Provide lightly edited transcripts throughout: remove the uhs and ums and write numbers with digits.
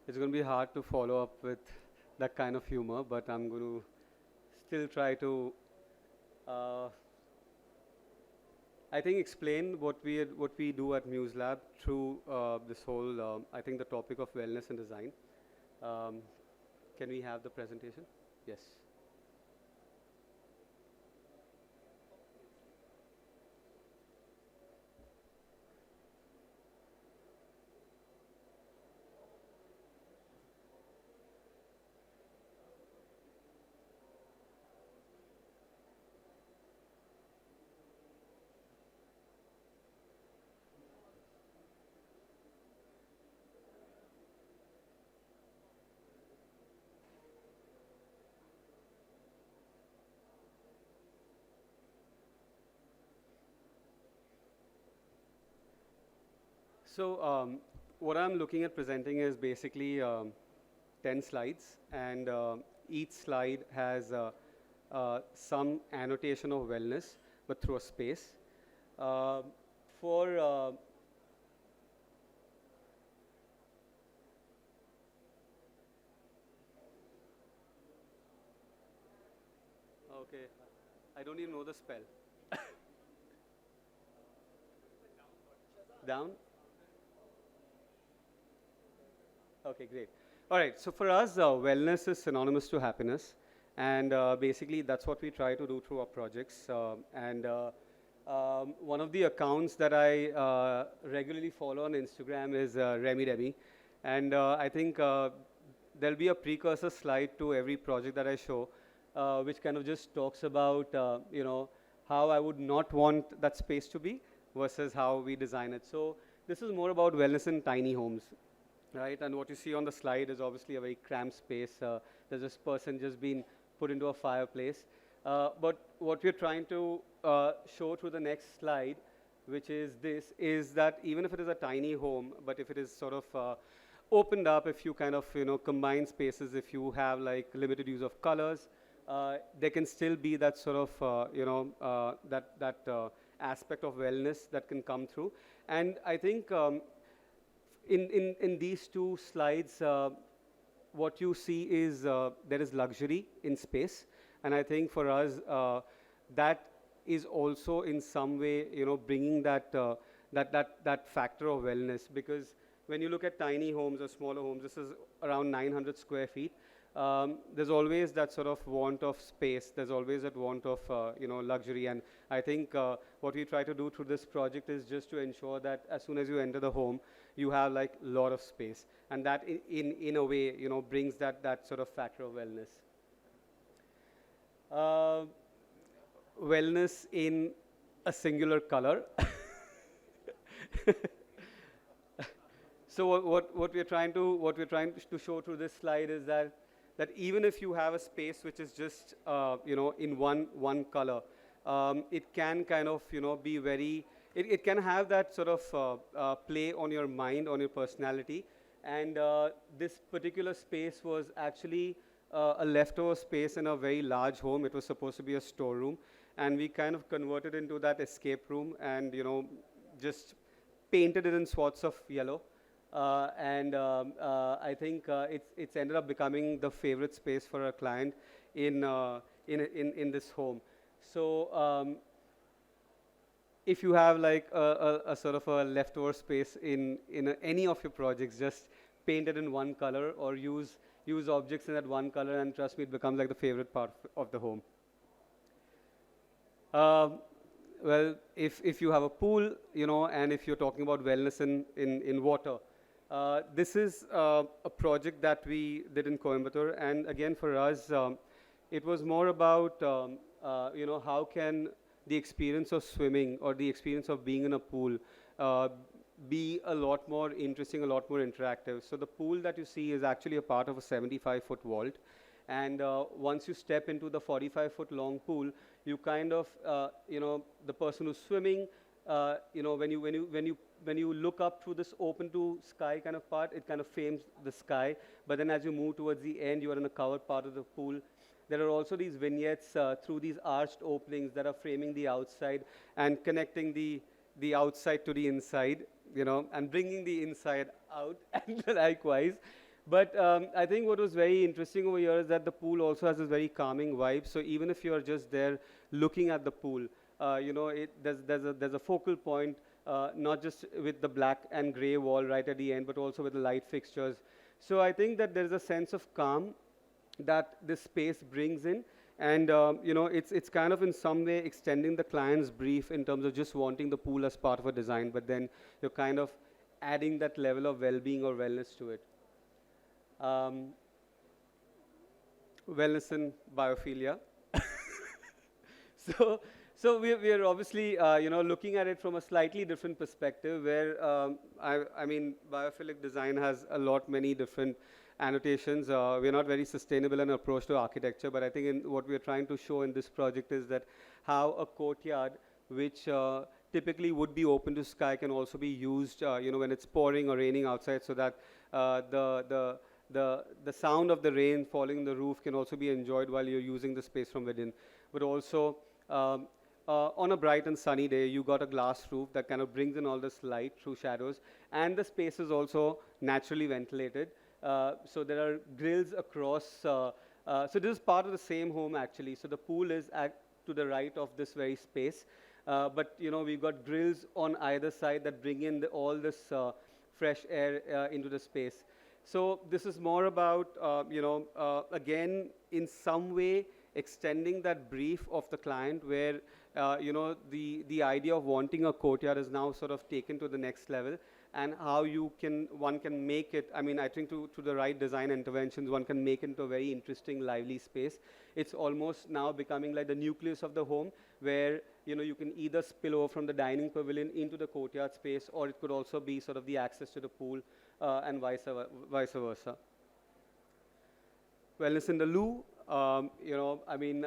It's going to be hard to follow up with that kind of humor, but I'm going to still try to, uh, I think, explain what we do at Muse Lab through this whole, I think, the topic of wellness and design. Um, can we have the presentation? Yes. So what I'm looking at presenting is basically 10 slides, and each slide has some annotation of wellness, but through a space. Uh, for Okay, I don't even know the spell. Down? Okay, great. All right, so for us, wellness is synonymous to happiness, and basically that's what we try to do through our projects. And one of the accounts that I regularly follow on Instagram is Remy Remy, and I think there'll be a precursor slide to every project that I show, which kind of just talks about how I would not want that space to be versus how we design it. So this is more about wellness in tiny homes, right? And what you see on the slide is obviously a very cramped space. There's this person just been put into a fireplace. But what we're trying to show through the next slide, which is this, is that even if it is a tiny home, but if it is sort of opened up, if you kind of combine spaces, if you have like limited use of colors, there can still be that sort of that aspect of wellness that can come through. And I think in these two slides, what you see is there is luxury in space, and I think for us that is also in some way bringing that factor of wellness, because when you look at tiny homes or smaller homes, this is around 900 square feet. There's always that sort of want of space. There's always that want of luxury, and I think what we try to do through this project is just to ensure that as soon as you enter the home, you have like a lot of space, and that in a way brings that sort of factor of wellness. Uh, Wellness in a singular color. So what we're trying to show through this slide is that even if you have a space which is just in one color, it can kind of be very, it can have that sort of play on your mind, on your personality. And this particular space was actually a leftover space in a very large home. It was supposed to be a storeroom, and we kind of converted into that escape room, and just painted it in spots of yellow. And I think it's ended up becoming the favorite space for a client in this home. So if you have like a sort of a leftover space in any of your projects, just paint it in one color or use objects in that one color, and trust me, it becomes like the favorite part of the home. Um, well, if you have a pool, and if you're talking about wellness in water, this is a project that we did in Coimbatore, and again for us, it was more about how can the experience of swimming or the experience of being in a pool uh, be a lot more interesting, a lot more interactive. So the pool that you see is actually a part of a 75-foot vault, and once you step into the 45-foot long pool, you kind of the person who's swimming, when you look up through this open to sky kind of part, it kind of frames the sky. But then as you move towards the end, you are in a covered part of the pool. There are also these vignettes through these arched openings that are framing the outside and connecting the outside to the inside, and bringing the inside out, and likewise. But I think what was very interesting over here is that the pool also has this very calming vibe. So even if you are just there looking at the pool, there's a focal point, not just with the black and gray wall right at the end, but also with the light fixtures. So I think that there's a sense of calm that this space brings in. And it's kind of in some way extending the client's brief in terms of just wanting the pool as part of a design, but then you're kind of adding that level of well-being or wellness to it. Um, Wellness and biophilia. So, we are obviously, looking at it from a slightly different perspective where, I mean, biophilic design has a lot, many different annotations. We're not very sustainable in approach to architecture, but I think what we're trying to show in this project is that how a courtyard, which typically would be open to sky, can also be used, when it's pouring or raining outside, so that the sound of the rain falling on the roof can also be enjoyed while you're using the space from within. But also, um, on a bright and sunny day, you got a glass roof that kind of brings in all this light through shadows, and the space is also naturally ventilated. So there are grills across. So this is part of the same home actually. So the pool is to the right of this very space, but we've got grills on either side that bring in all this fresh air into the space. So this is more about, again, in some way extending that brief of the client where, the idea of wanting a courtyard is now sort of taken to the next level, and how one can make it, I mean, I think to the right design interventions, one can make it into a very interesting, lively space. It's almost now becoming like the nucleus of the home where, you can either spill over from the dining pavilion into the courtyard space, or it could also be sort of the access to the pool, and vice versa. Wellness in the loo, I mean,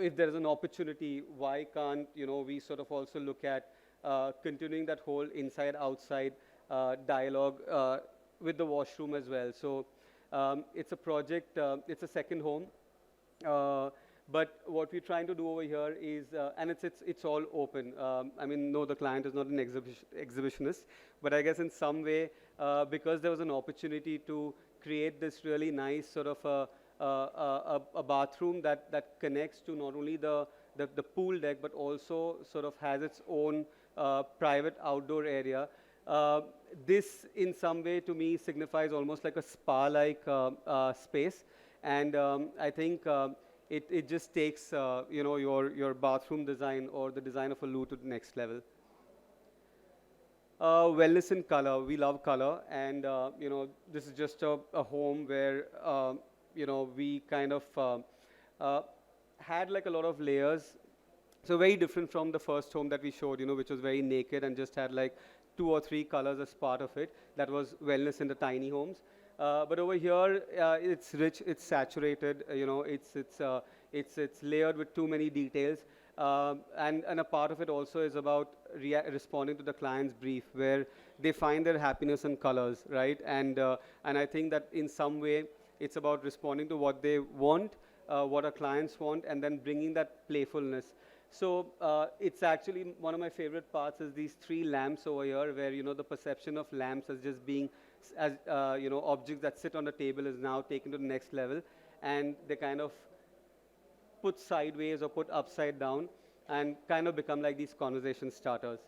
if there is an opportunity, why can't, we sort of also look at continuing that whole inside-outside dialogue with the washroom as well. So it's a project, it's a second home. But what we're trying to do over here is, and it's all open. I mean, no, the client is not an exhibitionist, but I guess in some way, because there was an opportunity to create this really nice sort of a bathroom that connects to not only the pool deck, but also sort of has its own private outdoor area. This, in some way, to me, signifies almost like a spa-like space, and I think. It just takes your bathroom design or the design of a loo to the next level. Wellness in color. We love color, and this is just a home where we kind of had like a lot of layers. So very different from the first home that we showed, which was very naked and just had like 2 or 3 colors as part of it. That was wellness in the tiny homes. But over here, it's rich, it's saturated, it's layered with too many details. And a part of it also is about responding to the client's brief, where they find their happiness in colors, right? And I think that in some way, it's about responding to what they want, what our clients want, and then bringing that playfulness. So it's actually one of my favorite parts is these 3 lamps over here, where the perception of lamps as just being objects that sit on the table is now taken to the next level, and they kind of put sideways or put upside down and kind of become like these conversation starters.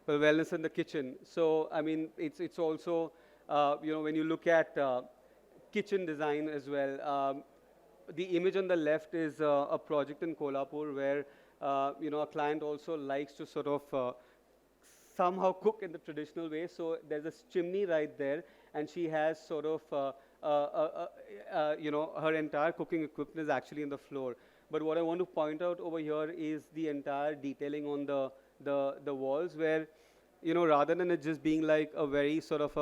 Well, wellness in the kitchen. So I mean, it's also when you look at kitchen design as well. The image on the left is a project in Kolhapur where a client also likes to sort of somehow cook in the traditional way. So there's a chimney right there, and she has sort of, her entire cooking equipment is actually on the floor. But what I want to point out over here is the entire detailing on the walls, where, rather than it just being like a very sort of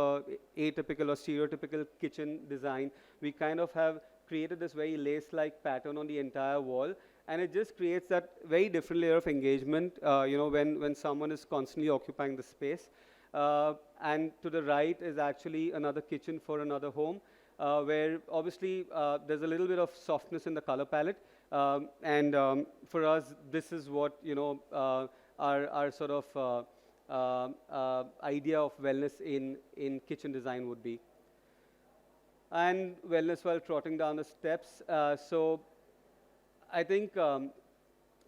atypical or stereotypical kitchen design, we kind of have created this very lace-like pattern on the entire wall. And it just creates that very different layer of engagement, when someone is constantly occupying the space. And to the right is actually another kitchen for another home, where obviously there's a little bit of softness in the color palette. And for us, this is what, our sort of idea of wellness in kitchen design would be. And wellness while trotting down the steps. So I think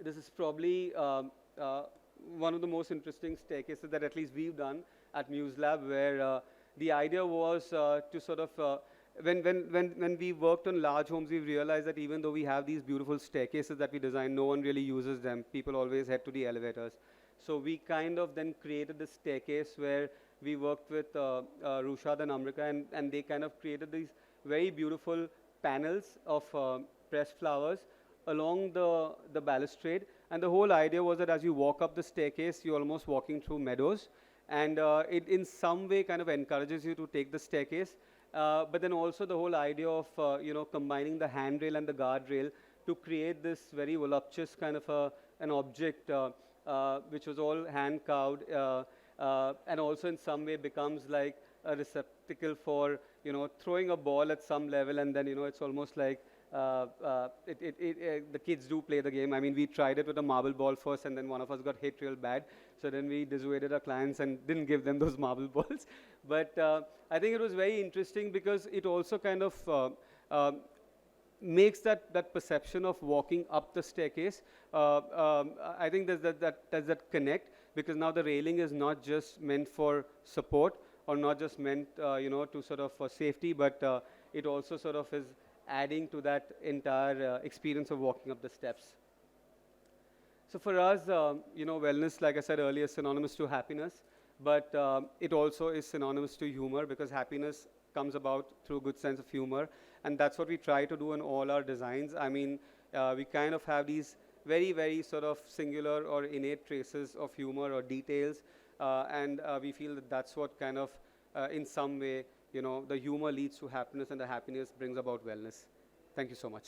this is probably one of the most interesting staircases that at least we've done at Muse Lab, where the idea was to sort of, when we worked on large homes, we realized that even though we have these beautiful staircases that we design, no one really uses them. People always head to the elevators. So we kind of then created this staircase where we worked with Rushad and Amrika, and they kind of created these very beautiful panels of pressed flowers along the balustrade. And the whole idea was that as you walk up the staircase, you're almost walking through meadows. And it in some way kind of encourages you to take the staircase. But then also the whole idea of combining the handrail and the guardrail to create this very voluptuous kind of an object which was all hand carved, and also in some way becomes like a receptacle for throwing a ball at some level, and then it's almost like the kids do play the game. I mean, we tried it with a marble ball first, and then one of us got hit real bad. So then we dissuaded our clients and didn't give them those marble balls. But I think it was very interesting because it also kind of makes that perception of walking up the staircase. I think there's that connect, because now the railing is not just meant for support or not just meant to sort of for safety, but it also sort of is adding to that entire experience of walking up the steps. So for us, wellness, like I said earlier, is synonymous to happiness, but it also is synonymous to humor, because happiness comes about through a good sense of humor, and that's what we try to do in all our designs. I mean, we kind of have these very, very sort of singular or innate traces of humor or details, and we feel that that's what kind of, in some way, the humor leads to happiness, and the happiness brings about wellness. Thank you so much.